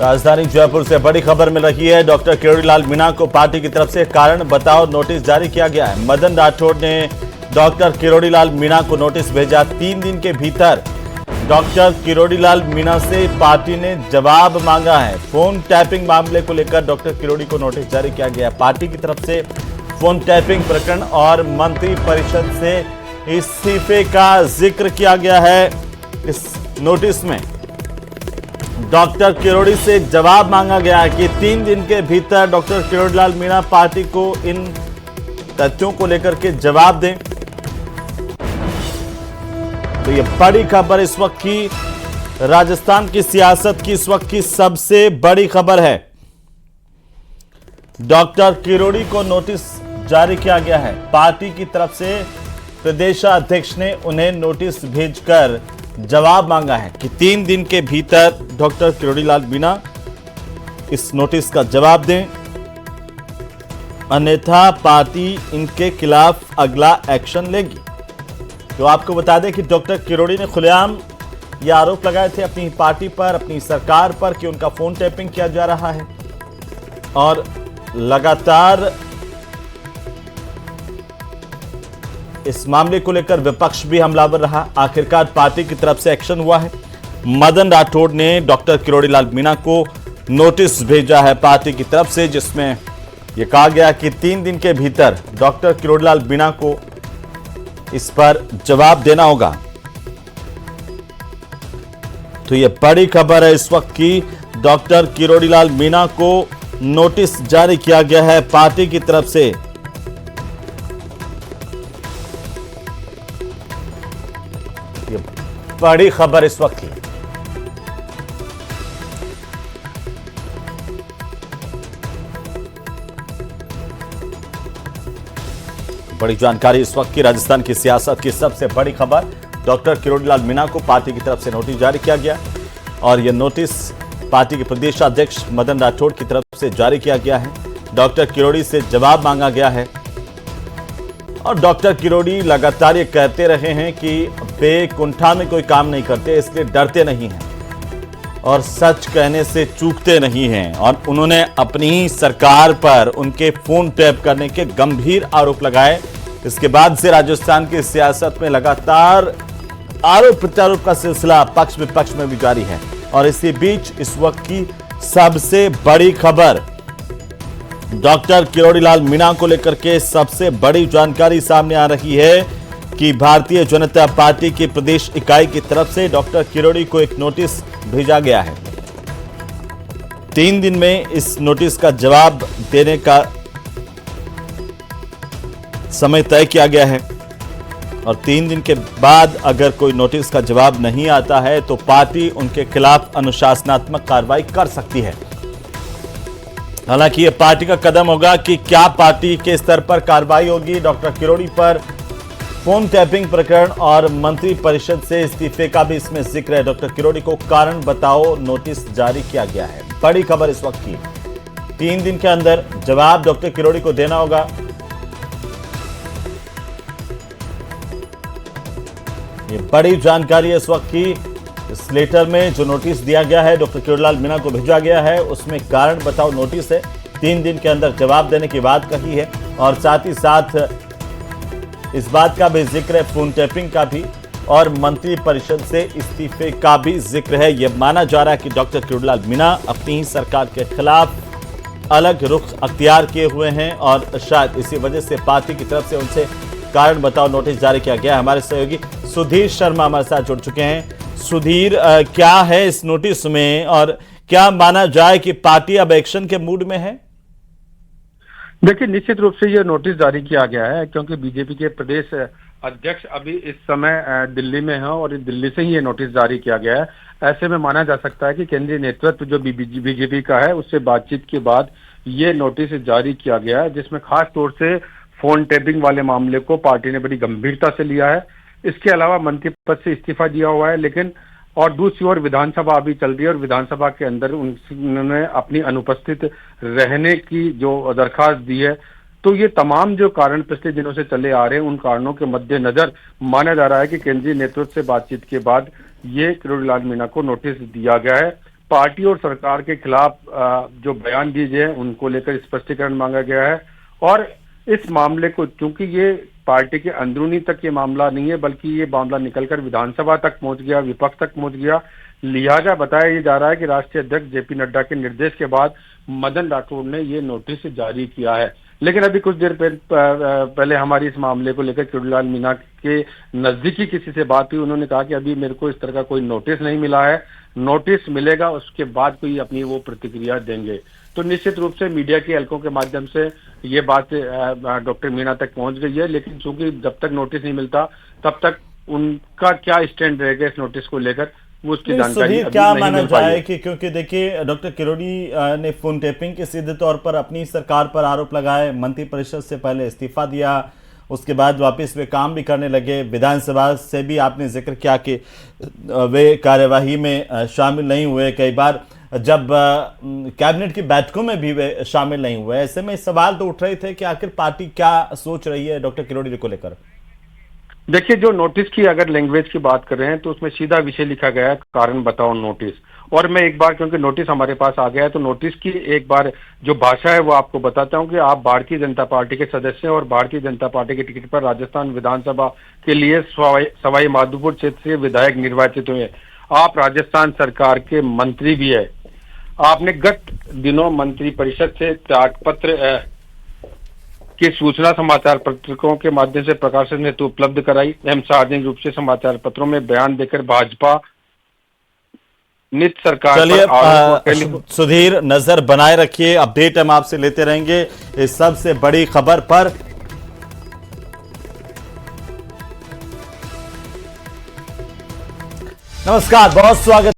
राजधानी जयपुर से बड़ी खबर मिल रही है। डॉक्टर किरोड़ी लाल मीणा को पार्टी की तरफ से कारण बताओ नोटिस जारी किया गया है। मदन राठौड़ ने डॉक्टर किरोड़ी लाल मीणा को नोटिस भेजा। 3 दिन के भीतर डॉक्टर किरोड़ी लाल मीणा से पार्टी ने जवाब मांगा है। फोन टैपिंग मामले को लेकर डॉक्टर किरोड़ी को नोटिस जारी किया गया है। पार्टी की तरफ से फोन टैपिंग प्रकरण और मंत्री परिषद से इस्तीफे का जिक्र किया गया है। इस नोटिस में डॉक्टर किरोड़ी से जवाब मांगा गया है कि 3 दिन के भीतर डॉक्टर किरोड़ी लाल मीणा पार्टी को इन तथ्यों को लेकर के जवाब दें। तो ये बड़ी खबर इस वक्त की, राजस्थान की सियासत की इस वक्त की सबसे बड़ी खबर है। डॉक्टर किरोड़ी को नोटिस जारी किया गया है। पार्टी की तरफ से प्रदेशाध्यक्ष ने उन्हें नोटिस भेजकर जवाब मांगा है कि 3 दिन के भीतर डॉक्टर किरोड़ी लाल मीणा इस नोटिस का जवाब दें, अन्यथा पार्टी इनके खिलाफ अगला एक्शन लेगी। तो आपको बता दें कि डॉक्टर किरोड़ी ने खुलेआम ये आरोप लगाए थे अपनी पार्टी पर, अपनी सरकार पर कि उनका फोन टैपिंग किया जा रहा है और लगातार इस मामले को लेकर विपक्ष भी हमलावर रहा। आखिरकार पार्टी की तरफ से एक्शन हुआ है। मदन राठौड़ ने डॉक्टर किरोड़ी लाल मीणा को नोटिस भेजा है पार्टी की तरफ से, जिसमें यह कहा गया कि 3 दिन के भीतर डॉक्टर किरोड़ी लाल मीणा को इस पर जवाब देना होगा। तो यह बड़ी खबर है इस वक्त की। डॉक्टर किरोड़ी लाल मीणा को नोटिस जारी किया गया है पार्टी की तरफ से। बड़ी खबर इस वक्त की। बड़ी जानकारी इस वक्त की, राजस्थान की सियासत की सबसे बड़ी खबर। डॉक्टर किरोड़ी लाल मीणा को पार्टी की तरफ से नोटिस जारी किया गया और यह नोटिस पार्टी के प्रदेशाध्यक्ष मदन राठौड़ की तरफ से जारी किया गया है। डॉक्टर किरोड़ी से जवाब मांगा गया है और डॉक्टर किरोड़ी लगातार ये कहते रहे हैं कि वे कुंठा में कोई काम नहीं करते, इसलिए डरते नहीं हैं और सच कहने से चूकते नहीं हैं। और उन्होंने अपनी ही सरकार पर उनके फोन टैप करने के गंभीर आरोप लगाए। इसके बाद से राजस्थान की सियासत में लगातार आरोप प्रत्यारोप का सिलसिला पक्ष विपक्ष में भी जारी है। और इसी बीच इस वक्त की सबसे बड़ी खबर, डॉक्टर किरोड़ी लाल मीणा को लेकर के सबसे बड़ी जानकारी सामने आ रही है कि भारतीय जनता पार्टी की प्रदेश इकाई की तरफ से डॉक्टर किरोड़ी को एक नोटिस भेजा गया है। 3 दिन में इस नोटिस का जवाब देने का समय तय किया गया है और 3 दिन के बाद अगर कोई नोटिस का जवाब नहीं आता है तो पार्टी उनके खिलाफ अनुशासनात्मक कार्रवाई कर सकती है। हालांकि यह पार्टी का कदम होगा कि क्या पार्टी के स्तर पर कार्रवाई होगी। डॉक्टर किरोड़ी पर फोन टैपिंग प्रकरण और मंत्री परिषद से इस्तीफे का भी इसमें जिक्र है। डॉक्टर किरोड़ी को कारण बताओ नोटिस जारी किया गया है। बड़ी खबर इस वक्त की, 3 दिन के अंदर जवाब डॉक्टर किरोड़ी को देना होगा। ये बड़ी जानकारी है इस वक्त की। इस लेटर में जो नोटिस दिया गया है, डॉक्टर किरोड़ी लाल मीणा को भेजा गया है, उसमें कारण बताओ नोटिस है। 3 दिन के अंदर जवाब देने की बात कही है और साथ ही साथ इस बात का भी जिक्र है, फोन टैपिंग का भी और मंत्री परिषद से इस्तीफे का भी जिक्र है। यह माना जा रहा है कि डॉक्टर किरोड़ी लाल मीणा अपनी ही सरकार के खिलाफ अलग रुख अख्तियार किए हुए हैं और शायद इसी वजह से पार्टी की तरफ से उनसे कारण बताओ नोटिस जारी किया गया है। हमारे सहयोगी सुधीर शर्मा हमारे साथ जुड़ चुके हैं। सुधीर, क्या है इस नोटिस में और क्या माना जाए कि पार्टी अब एक्शन के मूड में है? देखिए, निश्चित रूप से ये नोटिस जारी किया गया है क्योंकि बीजेपी के प्रदेश अध्यक्ष अभी इस समय दिल्ली में है और दिल्ली से ही ये नोटिस जारी किया गया है। ऐसे में माना जा सकता है कि केंद्रीय नेतृत्व जो बीजेपी का है उससे बातचीत के बाद ये नोटिस जारी किया गया है, जिसमें खास तौर से फोन टैपिंग वाले मामले को पार्टी ने बड़ी गंभीरता से लिया है। इसके अलावा मंत्री पद से इस्तीफा दिया हुआ है, लेकिन और दूसरी ओर विधानसभा अभी चल रही है और विधानसभा के अंदर उन्होंने अपनी अनुपस्थित रहने की जो दरखास्त दी है। तो ये तमाम जो कारण पिछले दिनों से चले आ रहे हैं, उन कारणों के मद्देनजर माना जा रहा है कि केंद्रीय नेतृत्व से बातचीत के बाद ये किरोड़ी लाल मीणा को नोटिस दिया गया है। पार्टी और सरकार के खिलाफ जो बयान दिए गए हैं उनको लेकर स्पष्टीकरण मांगा गया है। और इस मामले को, चूंकि ये पार्टी के अंदरूनी तक ये मामला नहीं है बल्कि ये मामला निकलकर विधानसभा तक पहुंच गया, विपक्ष तक पहुंच गया, लिहाजा बताया ये जा रहा है कि राष्ट्रीय अध्यक्ष जेपी नड्डा के निर्देश के बाद मदन राठौड़ ने ये नोटिस जारी किया है। लेकिन अभी कुछ देर पहले हमारी इस मामले को लेकर किरोड़ीलाल मीणा के नजदीकी किसी से बात हुई। उन्होंने कहा कि अभी मेरे को इस तरह का कोई नोटिस नहीं मिला है, नोटिस मिलेगा उसके बाद कोई अपनी वो प्रतिक्रिया देंगे। तो निश्चित रूप से मीडिया के हलकों के माध्यम से ये बात डॉक्टर मीणा तक पहुंच गई है, लेकिन चूंकि जब तक नोटिस नहीं मिलता तब तक उनका क्या स्टैंड रहेगा इस नोटिस को लेकर वो उसकी जानकारी अभी क्या नहीं माना मिल पाई जाए है। कि क्योंकि देखिए डॉक्टर किरोड़ी ने फोन टेपिंग के सीधे तौर पर अपनी सरकार पर आरोप लगाए, मंत्रिपरिषद से पहले इस्तीफा दिया, उसके बाद वापस वे काम भी करने लगे, विधानसभा से भी आपने जिक्र किया कि वे कार्यवाही में शामिल नहीं हुए, कई बार जब कैबिनेट की बैठकों में भी वे शामिल नहीं हुए। ऐसे में सवाल तो उठ रहे थे कि आखिर पार्टी क्या सोच रही है डॉक्टर किरोड़ी को लेकर। देखिए, जो नोटिस की अगर लैंग्वेज की बात कर रहे हैं तो उसमें सीधा विषय लिखा गया है, कारण बताओ नोटिस। और मैं एक बार, क्योंकि नोटिस हमारे पास आ गया है, तो नोटिस की एक बार जो भाषा है वो आपको बताता हूं कि आप भारतीय जनता पार्टी के सदस्य हैं और भारतीय जनता पार्टी के टिकट पर राजस्थान विधानसभा के लिए सवाई माधोपुर क्षेत्र से विधायक निर्वाचित हुए। आप राजस्थान सरकार के मंत्री भी है। आपने गत दिनों मंत्रिपरिषद से त्यागपत्र की सूचना समाचार पत्रों के माध्यम से प्रकाशन हेतु उपलब्ध कराई एवं सार्वजनिक रूप से समाचार पत्रों में बयान देकर भाजपा नित सरकार चलिए सुधीर, नजर बनाए रखिए, अपडेट हम आपसे लेते रहेंगे इस सबसे बड़ी खबर पर। नमस्कार, बहुत स्वागत।